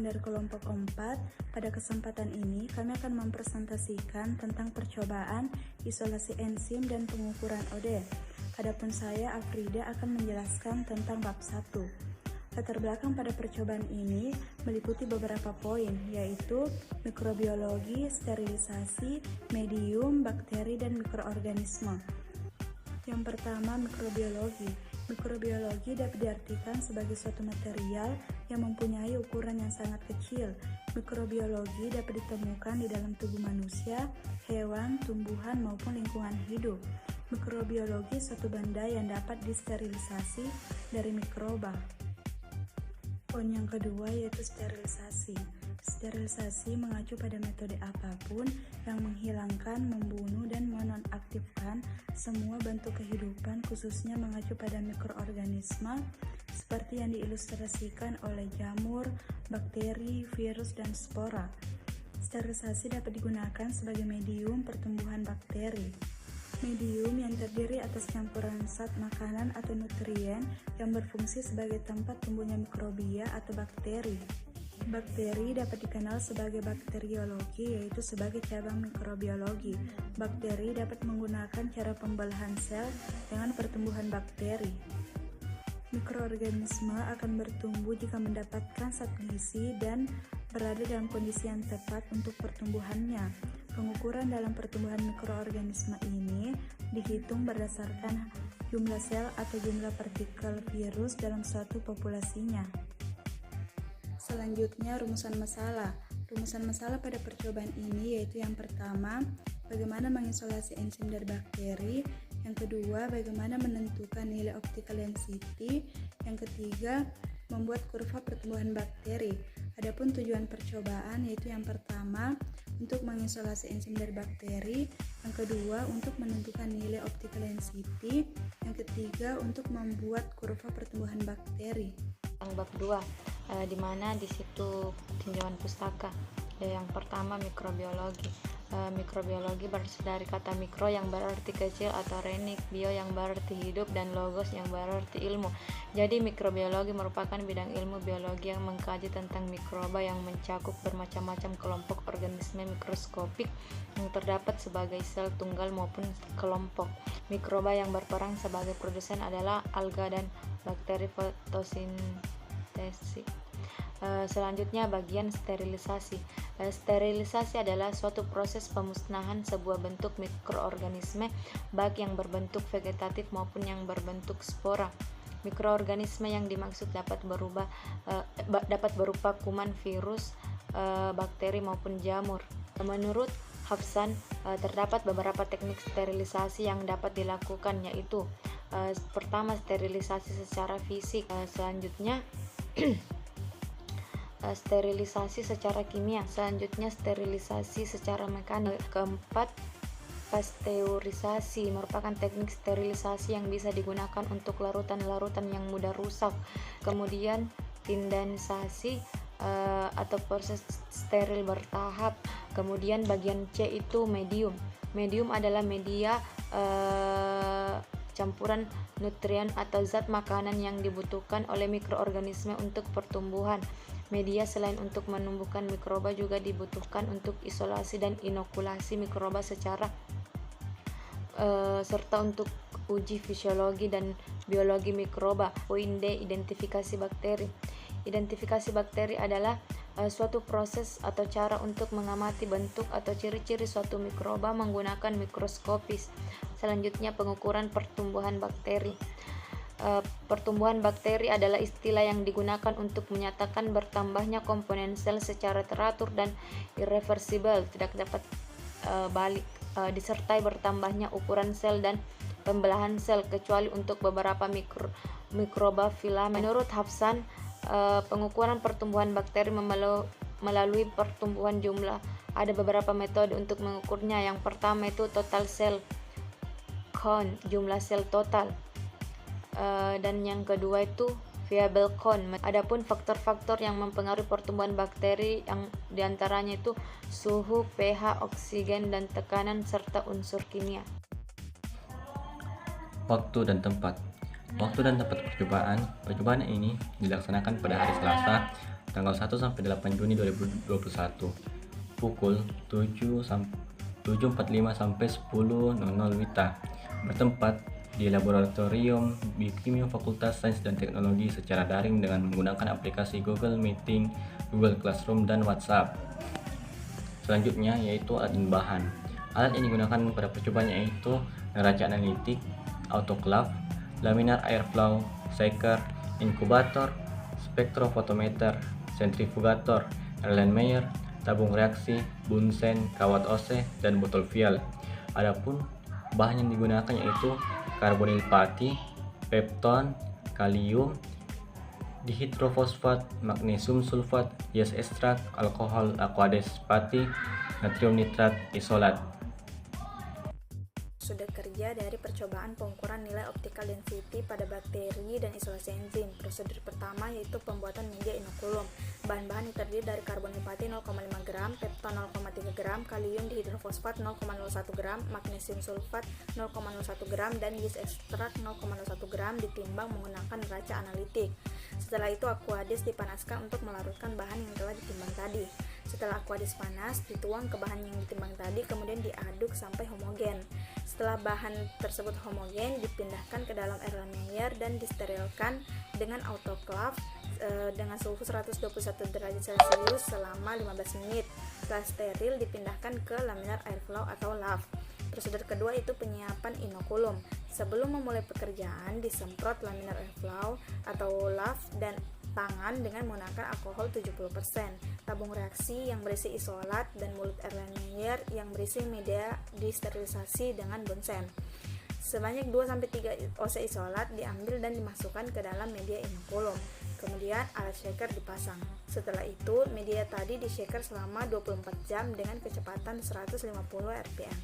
dari kelompok 4. Pada kesempatan ini, kami akan mempresentasikan tentang percobaan isolasi enzim dan pengukuran OD. Adapun saya, Afrida, akan menjelaskan tentang bab 1. Latar belakang pada percobaan ini meliputi beberapa poin, yaitu mikrobiologi, sterilisasi, medium, bakteri, dan mikroorganisme. Yang pertama, mikrobiologi. Mikrobiologi dapat diartikan sebagai suatu material yang mempunyai ukuran yang sangat kecil. Mikrobiologi dapat ditemukan di dalam tubuh manusia, hewan, tumbuhan, maupun lingkungan hidup. Mikrobiologi suatu benda yang dapat disterilisasi dari mikroba. Poin yang kedua yaitu sterilisasi. Sterilisasi mengacu pada metode apapun yang menghilangkan, membunuh, dan menonaktifkan semua bentuk kehidupan, khususnya mengacu pada mikroorganisme seperti yang diilustrasikan oleh jamur, bakteri, virus, dan spora. Sterilisasi dapat digunakan sebagai medium pertumbuhan bakteri. Medium yang terdiri atas campuran zat makanan atau nutrien yang berfungsi sebagai tempat tumbuhnya mikrobia atau bakteri. Bakteri dapat dikenal sebagai bakteriologi, yaitu sebagai cabang mikrobiologi. Bakteri dapat menggunakan cara pembelahan sel dengan pertumbuhan bakteri. Mikroorganisme akan bertumbuh jika mendapatkan zat gizi dan berada dalam kondisi yang tepat untuk pertumbuhannya. Pengukuran dalam pertumbuhan mikroorganisme ini dihitung berdasarkan jumlah sel atau jumlah partikel virus dalam suatu populasinya. Selanjutnya, rumusan masalah. Rumusan masalah pada percobaan ini yaitu yang pertama, bagaimana mengisolasi enzim dari bakteri. Yang kedua, bagaimana menentukan nilai optical density. Yang ketiga, membuat kurva pertumbuhan bakteri. Adapun tujuan percobaan yaitu yang pertama, untuk mengisolasi enzim dari bakteri. Yang kedua, untuk menentukan nilai optical density. Yang ketiga, untuk membuat kurva pertumbuhan bakteri. Yang bab 2, di mana di situ tinjauan pustaka. Yang pertama, mikrobiologi. Mikrobiologi berasal dari kata mikro yang berarti kecil atau renik, bio yang berarti hidup, dan logos yang berarti ilmu. Jadi mikrobiologi merupakan bidang ilmu biologi yang mengkaji tentang mikroba yang mencakup bermacam-macam kelompok organisme mikroskopik yang terdapat sebagai sel tunggal maupun kelompok. Mikroba yang berperan sebagai produsen adalah alga dan bakteri fotosintesis. Selanjutnya, bagian sterilisasi. Sterilisasi adalah suatu proses pemusnahan sebuah bentuk mikroorganisme, baik yang berbentuk vegetatif maupun yang berbentuk spora. Mikroorganisme yang dimaksud dapat berupa kuman, virus, bakteri maupun jamur. Menurut Hobson, terdapat beberapa teknik sterilisasi yang dapat dilakukan, yaitu pertama, sterilisasi secara fisik. Selanjutnya sterilisasi secara kimia. Selanjutnya sterilisasi secara mekanik. Keempat, pasteurisasi merupakan teknik sterilisasi yang bisa digunakan untuk larutan-larutan yang mudah rusak. Kemudian tindanisasi atau proses steril bertahap. Kemudian bagian C itu medium. Medium adalah media campuran nutrien atau zat makanan yang dibutuhkan oleh mikroorganisme untuk pertumbuhan. Media selain untuk menumbuhkan mikroba juga dibutuhkan untuk isolasi dan inokulasi mikroba serta untuk uji fisiologi dan biologi mikroba. Poin D, identifikasi bakteri. Identifikasi bakteri adalah suatu proses atau cara untuk mengamati bentuk atau ciri-ciri suatu mikroba menggunakan mikroskopis. Selanjutnya, pengukuran pertumbuhan bakteri. Pertumbuhan bakteri adalah istilah yang digunakan untuk menyatakan bertambahnya komponen sel secara teratur dan irreversibel, tidak dapat balik, disertai bertambahnya ukuran sel dan pembelahan sel, kecuali untuk beberapa mikroba filamen. Menurut Hobson, pengukuran pertumbuhan bakteri melalui pertumbuhan jumlah. Ada beberapa metode untuk mengukurnya. Yang pertama itu total cell count, jumlah sel total. Dan yang kedua itu viable count. Adapun faktor-faktor yang mempengaruhi pertumbuhan bakteri yang diantaranya itu suhu, pH, oksigen, dan tekanan, serta unsur kimia. Waktu dan tempat. Waktu dan tempat percobaan ini dilaksanakan pada hari Selasa tanggal 1 sampai 8 Juni 2021 pukul 7.45 sampai 10.00 WITA, bertempat di Laboratorium Biokimia Fakultas Sains dan Teknologi secara daring dengan menggunakan aplikasi Google Meeting, Google Classroom, dan WhatsApp. Selanjutnya yaitu alat dan bahan. Alat yang digunakan pada percobaan yaitu neraca analitik, autoclave, laminar airflow, shaker, inkubator, spektrofotometer, sentrifugator, Erlenmeyer, tabung reaksi, bunsen, kawat OC, dan botol vial. Adapun bahan yang digunakan yaitu karbonil pati, pepton, kalium, dihidrofosfat, magnesium sulfat, yeast extract, alkohol aqueous pati, natrium nitrat, isolat. Sudah kerja dari percobaan pengukuran nilai optical density pada bakteri dan isolasi enzim. Prosedur pertama yaitu pembuatan media inokulum. Bahan-bahan yang terdiri dari karbonil pati 0,5 gram, pepton 0,3 gram, kalium dihidrofosfat 0,01 gram, magnesium sulfat 0,01 gram, dan yeast extract 0,01 gram ditimbang menggunakan neraca analitik. Setelah itu aqueous dipanaskan untuk melarutkan bahan yang telah ditimbang tadi. Setelah aqueous panas, dituang ke bahan yang ditimbang tadi, kemudian diaduk sampai homogen. Setelah bahan tersebut homogen, dipindahkan ke dalam Erlenmeyer dan disterilkan dengan autoclave dengan suhu 121 derajat Celcius selama 15 menit. Setelah steril, dipindahkan ke laminar airflow atau LAV. Prosedur kedua itu penyiapan inokulum. Sebelum memulai pekerjaan, disemprot laminar airflow atau LAV dan tangan dengan menggunakan alkohol 70%, tabung reaksi yang berisi isolat, dan mulut Erlenmeyer yang berisi media disterilisasi dengan bunsen. Sebanyak 2-3 OC isolat diambil dan dimasukkan ke dalam media inokulum. Kemudian alat shaker dipasang. Setelah itu, media tadi di-shaker selama 24 jam dengan kecepatan 150 rpm.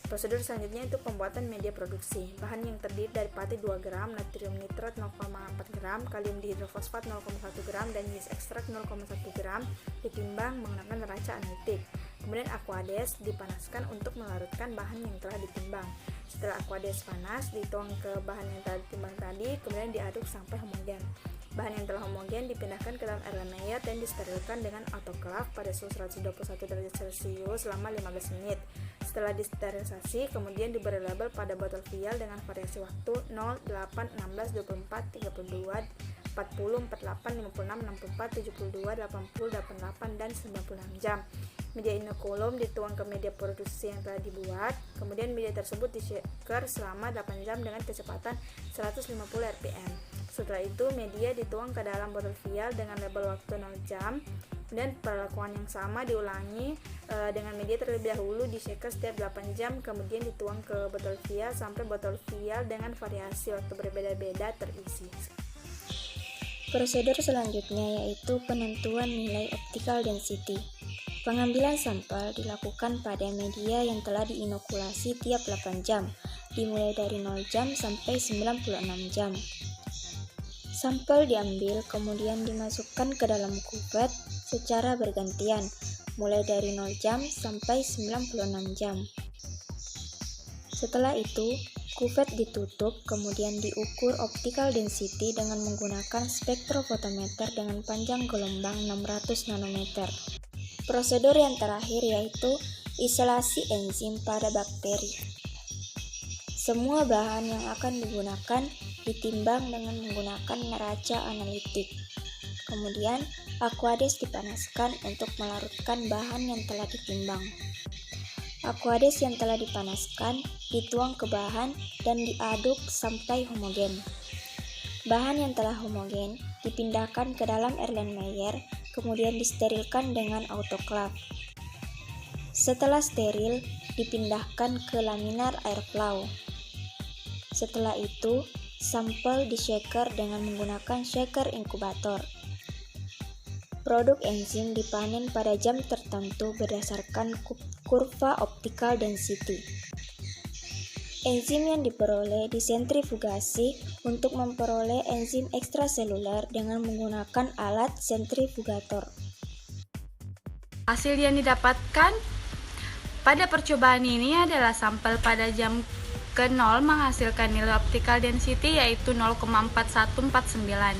Prosedur selanjutnya itu pembuatan media produksi. Bahan yang terdiri dari pati 2 gram, natrium nitrat 0,4 gram, kalium dihidrofosfat 0,1 gram, dan yeast extract 0,1 gram ditimbang menggunakan neraca analitik. Kemudian aqueous dipanaskan untuk melarutkan bahan yang telah ditimbang. Setelah aqueous panas, dituang ke bahan yang telah ditimbang tadi, kemudian diaduk sampai homogen. Bahan yang telah homogen dipindahkan ke dalam Erlenmeyer dan disterilkan dengan autoclave pada suhu 121 derajat Celcius selama 15 menit. Setelah disterilisasi, kemudian diberi label pada botol vial dengan variasi waktu 0, 8, 16, 24, 32, 40, 48, 56, 64, 72, 80, 88, dan 96 jam. Media inokulum dituang ke media produksi yang telah dibuat, kemudian media tersebut di-shaker selama 8 jam dengan kecepatan 150 rpm. Setelah itu, media dituang ke dalam botol vial dengan label waktu 0 jam. Dan perlakuan yang sama diulangi dengan media terlebih dahulu di-shaker setiap 8 jam, kemudian dituang ke botol vial sampai botol vial dengan variasi waktu berbeda-beda terisi. Prosedur selanjutnya yaitu penentuan nilai optical density. Pengambilan sampel dilakukan pada media yang telah diinokulasi tiap 8 jam, dimulai dari 0 jam sampai 96 jam. Sampel diambil kemudian dimasukkan ke dalam kuvet secara bergantian, mulai dari 0 jam sampai 96 jam. Setelah itu, kuvet ditutup kemudian diukur optical density dengan menggunakan spektrofotometer dengan panjang gelombang 600 nanometer. Prosedur yang terakhir yaitu isolasi enzim pada bakteri. Semua bahan yang akan digunakan ditimbang dengan menggunakan neraca analitik. Kemudian, aqueous dipanaskan untuk melarutkan bahan yang telah ditimbang. Aqueous yang telah dipanaskan dituang ke bahan dan diaduk sampai homogen. Bahan yang telah homogen dipindahkan ke dalam Erlenmeyer, kemudian disterilkan dengan autoclave. Setelah steril, dipindahkan ke laminar airflow. Setelah itu, sampel di-shaker dengan menggunakan shaker inkubator. Produk enzim dipanen pada jam tertentu berdasarkan kurva optical density. Enzim yang diperoleh disentrifugasi untuk memperoleh enzim ekstraseluler dengan menggunakan alat sentrifugator. Hasil yang didapatkan pada percobaan ini adalah sampel pada jam ke-0 menghasilkan nilai optical density yaitu 0,4149.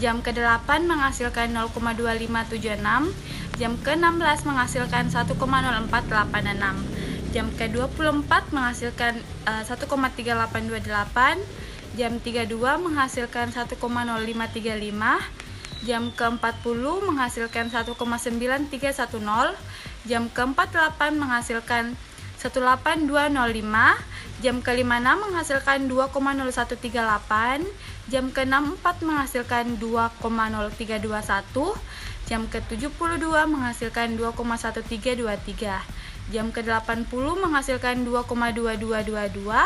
Jam ke-8 menghasilkan 0,2576. Jam ke-16 menghasilkan 1,0486. Jam ke-24 menghasilkan 1,3828. Jam 32 menghasilkan 1,0535. Jam ke-40 menghasilkan 1,9310. Jam ke-48 menghasilkan 18205. Jam ke-56 menghasilkan 2,0138. Jam ke-64 menghasilkan 2,0321. Jam ke-72 menghasilkan 2,1323. Jam ke-80 menghasilkan 2,2222.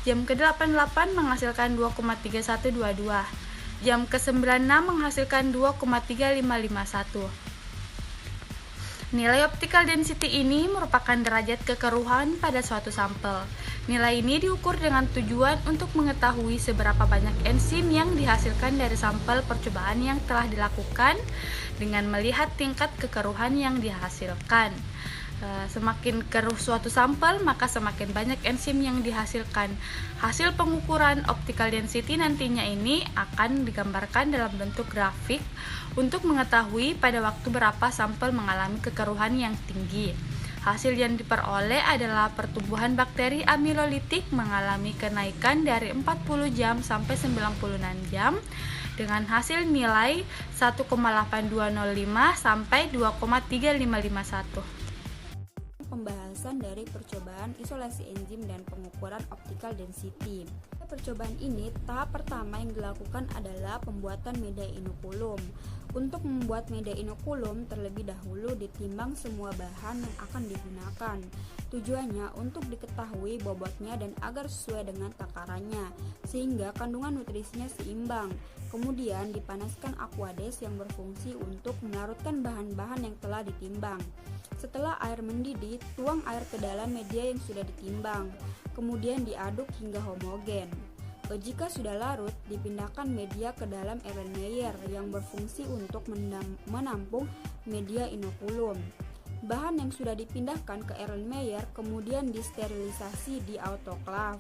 Jam ke-88 menghasilkan 2,3122. Jam ke-96 menghasilkan 2,3551. Nilai optical density ini merupakan derajat kekeruhan pada suatu sampel. Nilai ini diukur dengan tujuan untuk mengetahui seberapa banyak enzim yang dihasilkan dari sampel percobaan yang telah dilakukan dengan melihat tingkat kekeruhan yang dihasilkan. Semakin keruh suatu sampel, maka semakin banyak enzim yang dihasilkan. Hasil pengukuran optical density nantinya ini akan digambarkan dalam bentuk grafik untuk mengetahui pada waktu berapa sampel mengalami kekeruhan yang tinggi. Hasil yang diperoleh adalah pertumbuhan bakteri amilolitik mengalami kenaikan dari 40 jam sampai 96 jam dengan hasil nilai 1,8205 sampai 2,3551. Pembahasan dari percobaan isolasi enzim dan pengukuran optical density. Percobaan ini, tahap pertama yang dilakukan adalah pembuatan media inokulum. Untuk membuat media inokulum, terlebih dahulu ditimbang semua bahan yang akan digunakan. Tujuannya untuk diketahui bobotnya dan agar sesuai dengan takarannya, sehingga kandungan nutrisinya seimbang. Kemudian dipanaskan aquades yang berfungsi untuk melarutkan bahan-bahan yang telah ditimbang. Setelah air mendidih, tuang air ke dalam media yang sudah ditimbang, kemudian diaduk hingga homogen. Jika sudah larut, dipindahkan media ke dalam Erlenmeyer yang berfungsi untuk menampung media inokulum. Bahan yang sudah dipindahkan ke Erlenmeyer kemudian disterilisasi di autoclave.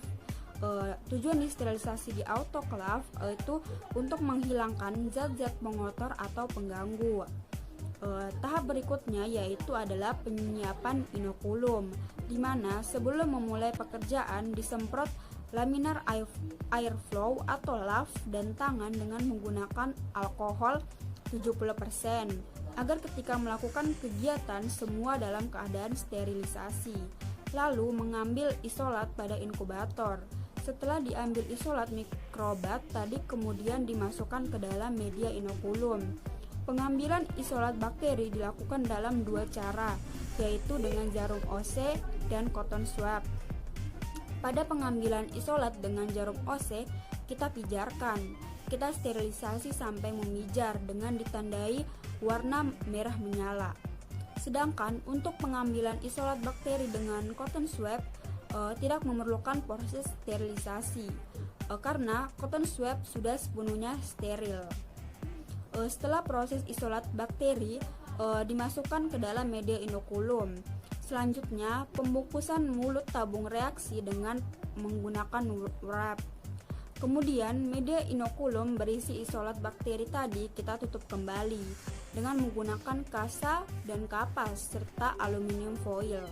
Tujuan disterilisasi di autoclave itu untuk menghilangkan zat-zat pengotor atau pengganggu. Tahap berikutnya yaitu adalah penyiapan inokulum, di mana sebelum memulai pekerjaan disemprot laminar airflow atau LAF dan tangan dengan menggunakan alkohol 70% agar ketika melakukan kegiatan semua dalam keadaan sterilisasi. Lalu mengambil isolat pada inkubator. Setelah diambil isolat mikrobat tadi kemudian dimasukkan ke dalam media inokulum. Pengambilan isolat bakteri dilakukan dalam dua cara, yaitu dengan jarum OC dan cotton swab. Pada pengambilan isolat dengan jarum OC, kita pijarkan. Kita sterilisasi sampai memijar dengan ditandai warna merah menyala. Sedangkan untuk pengambilan isolat bakteri dengan cotton swab tidak memerlukan proses sterilisasi karena cotton swab sudah sepenuhnya steril. Setelah proses isolat bakteri dimasukkan ke dalam media inokulum. Selanjutnya, pembungkusan mulut tabung reaksi dengan menggunakan wrap. Kemudian, media inokulum berisi isolat bakteri tadi kita tutup kembali dengan menggunakan kasa dan kapas serta aluminium foil.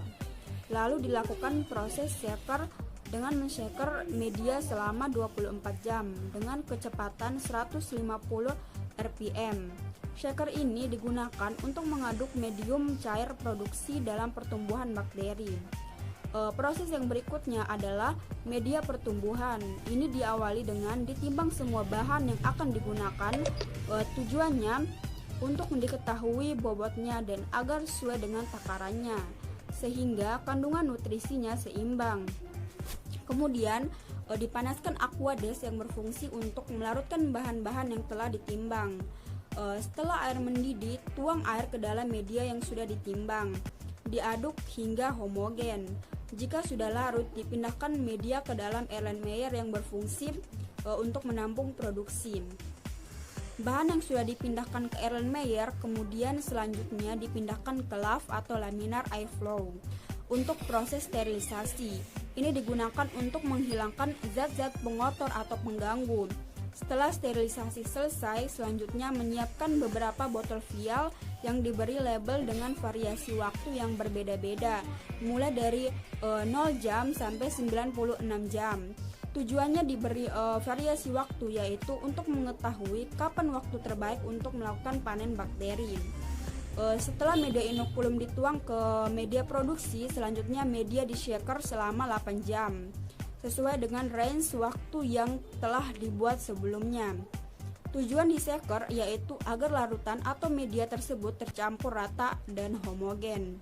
Lalu dilakukan proses shaker dengan men-shaker media selama 24 jam dengan kecepatan 150 rpm. Shaker ini digunakan untuk mengaduk medium cair produksi dalam pertumbuhan bakteri. Proses yang berikutnya adalah media pertumbuhan. Ini diawali dengan ditimbang semua bahan yang akan digunakan. Tujuannya untuk diketahui bobotnya dan agar sesuai dengan takarannya, sehingga kandungan nutrisinya seimbang. Kemudian dipanaskan aquades yang berfungsi untuk melarutkan bahan-bahan yang telah ditimbang. Setelah air mendidih, tuang air ke dalam media yang sudah ditimbang. Diaduk hingga homogen. Jika sudah larut, dipindahkan media ke dalam Erlenmeyer yang berfungsi untuk menampung produksi. Bahan yang sudah dipindahkan ke Erlenmeyer kemudian selanjutnya dipindahkan ke LAF atau laminar airflow untuk proses sterilisasi. Ini digunakan untuk menghilangkan zat-zat pengotor atau pengganggu. Setelah sterilisasi selesai, selanjutnya menyiapkan beberapa botol vial yang diberi label dengan variasi waktu yang berbeda-beda, mulai dari 0 jam sampai 96 jam. Tujuannya diberi variasi waktu, yaitu untuk mengetahui kapan waktu terbaik untuk melakukan panen bakteri. Setelah media inokulum dituang ke media produksi, selanjutnya media di shaker selama 8 jam. Sesuai dengan range waktu yang telah dibuat sebelumnya. Tujuan di shaker yaitu agar larutan atau media tersebut tercampur rata dan homogen.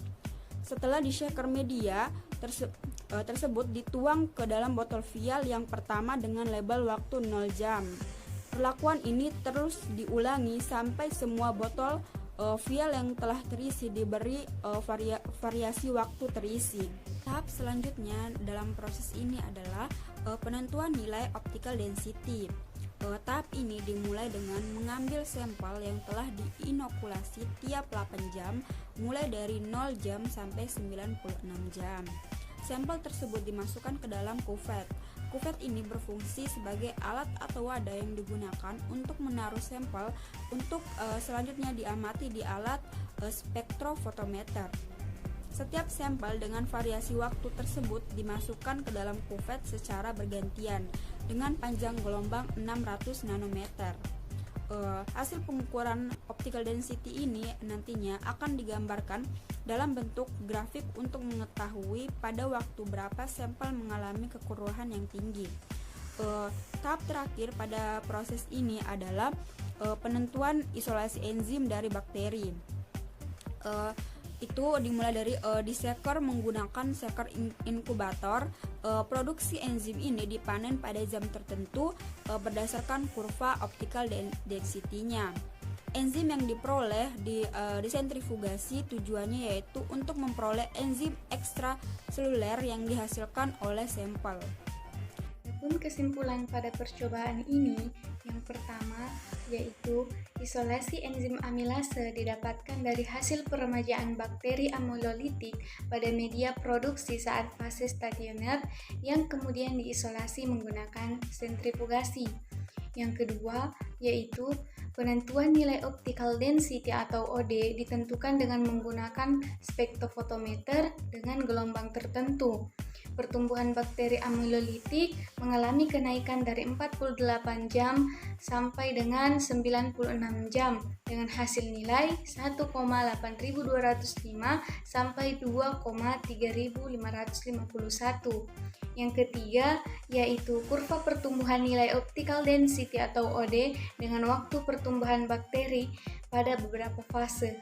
Setelah di shaker media tersebut dituang ke dalam botol vial yang pertama dengan label waktu 0 jam. Perlakuan ini terus diulangi sampai semua botol vial yang telah terisi diberi variasi waktu terisi. Tahap selanjutnya dalam proses ini adalah penentuan nilai optical density. Tahap ini dimulai dengan mengambil sampel yang telah diinokulasi tiap 8 jam, mulai dari 0 jam sampai 96 jam. Sampel tersebut dimasukkan ke dalam kuvet. Kuvet ini berfungsi sebagai alat atau wadah yang digunakan untuk menaruh sampel untuk selanjutnya diamati di alat spektrofotometer. Setiap sampel dengan variasi waktu tersebut dimasukkan ke dalam kuvet secara bergantian dengan panjang gelombang 600 nanometer. Hasil pengukuran optical density ini nantinya akan digambarkan dalam bentuk grafik untuk mengetahui pada waktu berapa sampel mengalami kekuruhan yang tinggi. Tahap terakhir pada proses ini adalah penentuan isolasi enzim dari bakteri. Itu dimulai dari di shaker menggunakan shaker inkubator. Produksi enzim ini dipanen pada jam tertentu berdasarkan kurva optical density-nya. Enzim yang diperoleh disentrifugasi, tujuannya yaitu untuk memperoleh enzim ekstraseluler yang dihasilkan oleh sampel. Adapun kesimpulan pada percobaan ini, yang pertama yaitu isolasi enzim amilase didapatkan dari hasil peremajaan bakteri amilolitik pada media produksi saat fase stasioner yang kemudian diisolasi menggunakan sentrifugasi. Yang kedua yaitu penentuan nilai optical density atau OD ditentukan dengan menggunakan spektrofotometer dengan gelombang tertentu. Pertumbuhan bakteri amilolitik mengalami kenaikan dari 48 jam sampai dengan 96 jam dengan hasil nilai 1,8205 sampai 2,3551. Yang ketiga yaitu kurva pertumbuhan nilai optical density atau OD dengan waktu pertumbuhan bakteri pada beberapa fase.